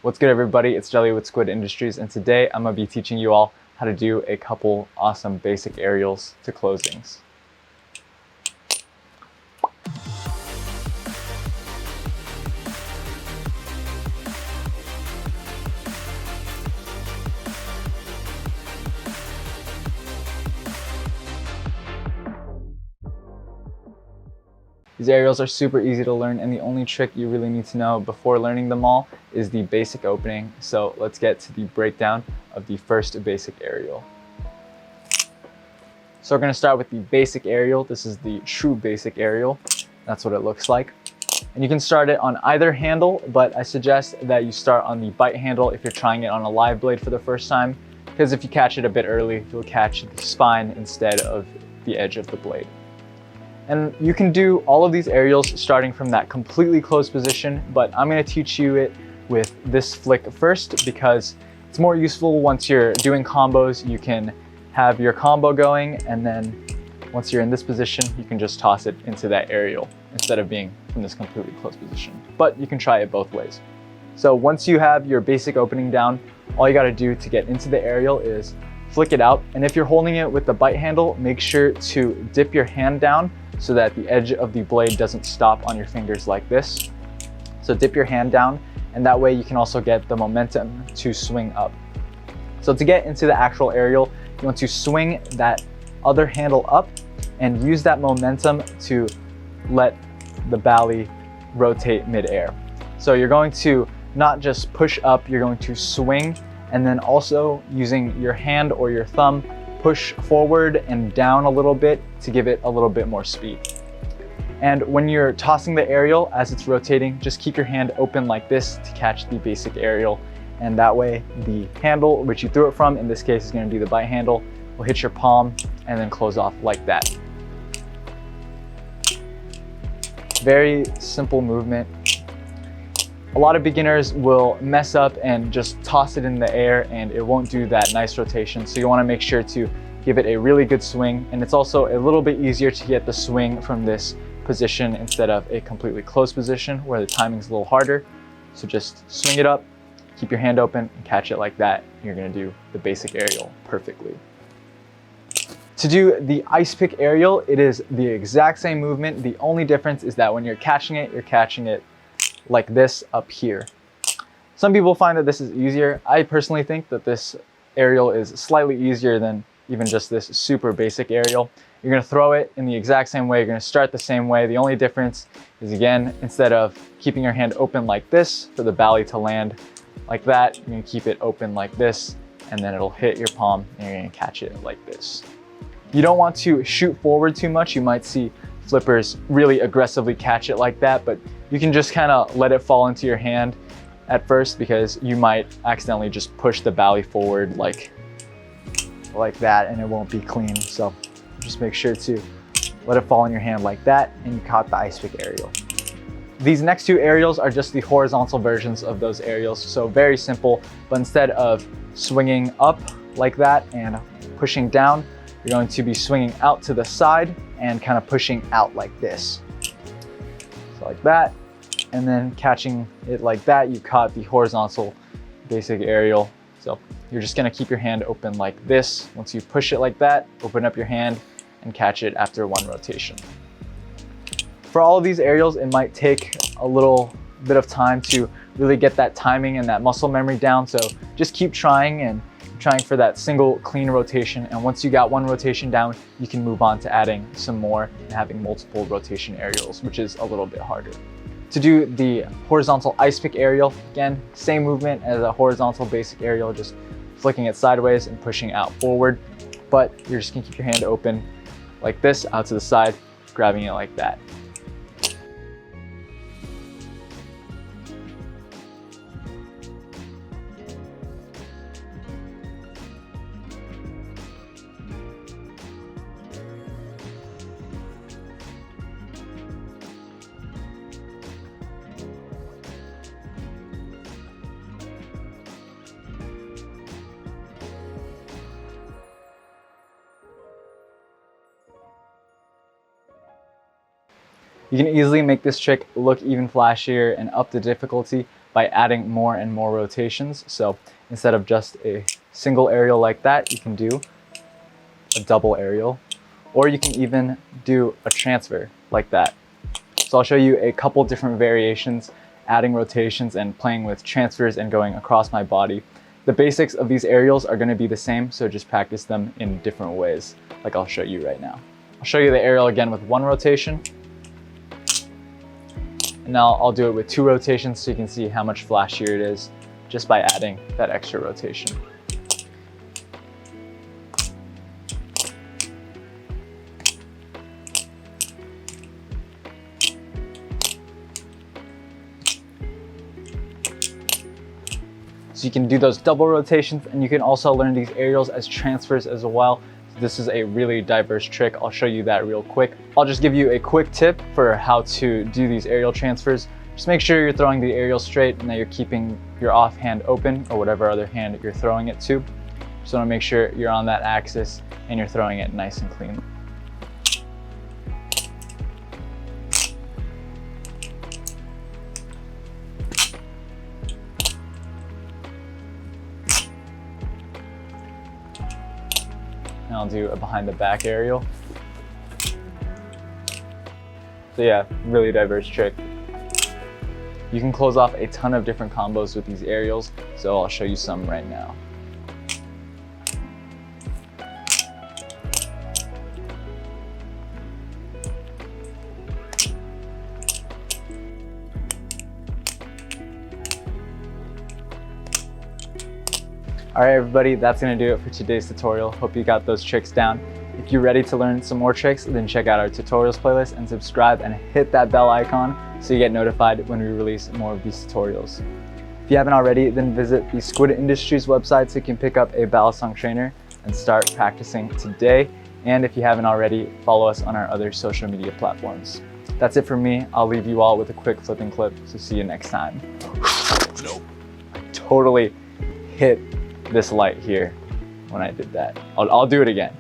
What's good, everybody? It's Jelly with Squid Industries, and today I'm going to be teaching you all how to do a couple awesome basic aerials to closings. These aerials are super easy to learn, and the only trick you really need to know before learning them all is the basic opening. So let's get to the breakdown of the first basic aerial. So we're going to start with the basic aerial. This is the true basic aerial. That's what it looks like. And you can start it on either handle, but I suggest that you start on the bite handle if you're trying it on a live blade for the first time, because if you catch it a bit early, you'll catch the spine instead of the edge of the blade. And you can do all of these aerials starting from that completely closed position, but I'm going to teach you it with this flick first because it's more useful once you're doing combos. You can have your combo going, and then once you're in this position, you can just toss it into that aerial instead of being from this completely closed position. But you can try it both ways. So once you have your basic opening down, all you got to do to get into the aerial is flick it out. And if you're holding it with the bite handle, make sure to dip your hand down so that the edge of the blade doesn't stop on your fingers like this. So dip your hand down, and that way you can also get the momentum to swing up. So to get into the actual aerial, you want to swing that other handle up and use that momentum to let the bally rotate mid-air. So you're going to not just push up, you're going to swing, and then also using your hand or your thumb, push forward and down a little bit to give it a little bit more speed. And when you're tossing the aerial as it's rotating, just keep your hand open like this to catch the basic aerial. And that way the handle which you threw it from, in this case is going to be the bite handle, will hit your palm and then close off like that. Very simple movement. A lot of beginners will mess up and just toss it in the air and it won't do that nice rotation. So you want to make sure to give it a really good swing. And it's also a little bit easier to get the swing from this position instead of a completely closed position where the timing's a little harder. So just swing it up, keep your hand open and catch it like that. You're going to do the basic aerial perfectly. To do the Icepick aerial, it is the exact same movement. The only difference is that when you're catching it like this up here. Some people find that this is easier. I personally think that this aerial is slightly easier than even just this super basic aerial. You're going to throw it in the exact same way. You're going to start the same way. The only difference is, again, instead of keeping your hand open like this for the bally to land like that, you're going to keep it open like this, and then it'll hit your palm and you're going to catch it like this. You don't want to shoot forward too much. You might see flippers really aggressively catch it like that, but you can just kind of let it fall into your hand at first because you might accidentally just push the bally forward like that and it won't be clean. So just make sure to let it fall in your hand like that and you caught the Icepick aerial. These next two aerials are just the horizontal versions of those aerials. So very simple, but instead of swinging up like that and pushing down, you're going to be swinging out to the side and kind of pushing out like this. So like that, and then catching it like that, you caught the horizontal basic aerial. So you're just gonna keep your hand open like this. Once you push it like that, open up your hand and catch it after one rotation. For all of these aerials, it might take a little bit of time to really get that timing and that muscle memory down. So just keep trying and trying for that single clean rotation. And once you got one rotation down, you can move on to adding some more and having multiple rotation aerials, which is a little bit harder. To do the horizontal Icepick aerial, again, same movement as a horizontal basic aerial, just flicking it sideways and pushing out forward. But you're just gonna keep your hand open like this, out to the side, grabbing it like that. You can easily make this trick look even flashier and up the difficulty by adding more and more rotations. So instead of just a single aerial like that, you can do a double aerial, or you can even do a transfer like that. So I'll show you a couple different variations, adding rotations and playing with transfers and going across my body. The basics of these aerials are going to be the same, so just practice them in different ways, like I'll show you right now. I'll show you the aerial again with one rotation. And now I'll do it with two rotations so you can see how much flashier it is just by adding that extra rotation. So you can do those double rotations, and you can also learn these aerials as transfers as well. This is a really diverse trick. I'll show you that real quick. I'll just give you a quick tip for how to do these aerial transfers. Just make sure you're throwing the aerial straight and that you're keeping your off hand open, or whatever other hand you're throwing it to. Just want to make sure you're on that axis and you're throwing it nice and clean. And I'll do a behind the back aerial. So yeah, really diverse trick. You can close off a ton of different combos with these aerials, so I'll show you some right now. All right, everybody, that's gonna do it for today's tutorial. Hope you got those tricks down. If you're ready to learn some more tricks, then check out our tutorials playlist and subscribe and hit that bell icon so you get notified when we release more of these tutorials. If you haven't already, then visit the Squid Industries website so you can pick up a Balisong trainer and start practicing today. And if you haven't already, follow us on our other social media platforms. That's it for me. I'll leave you all with a quick flipping clip, so see you next time. Nope. I totally hit this light here when I did that. I'll do it again.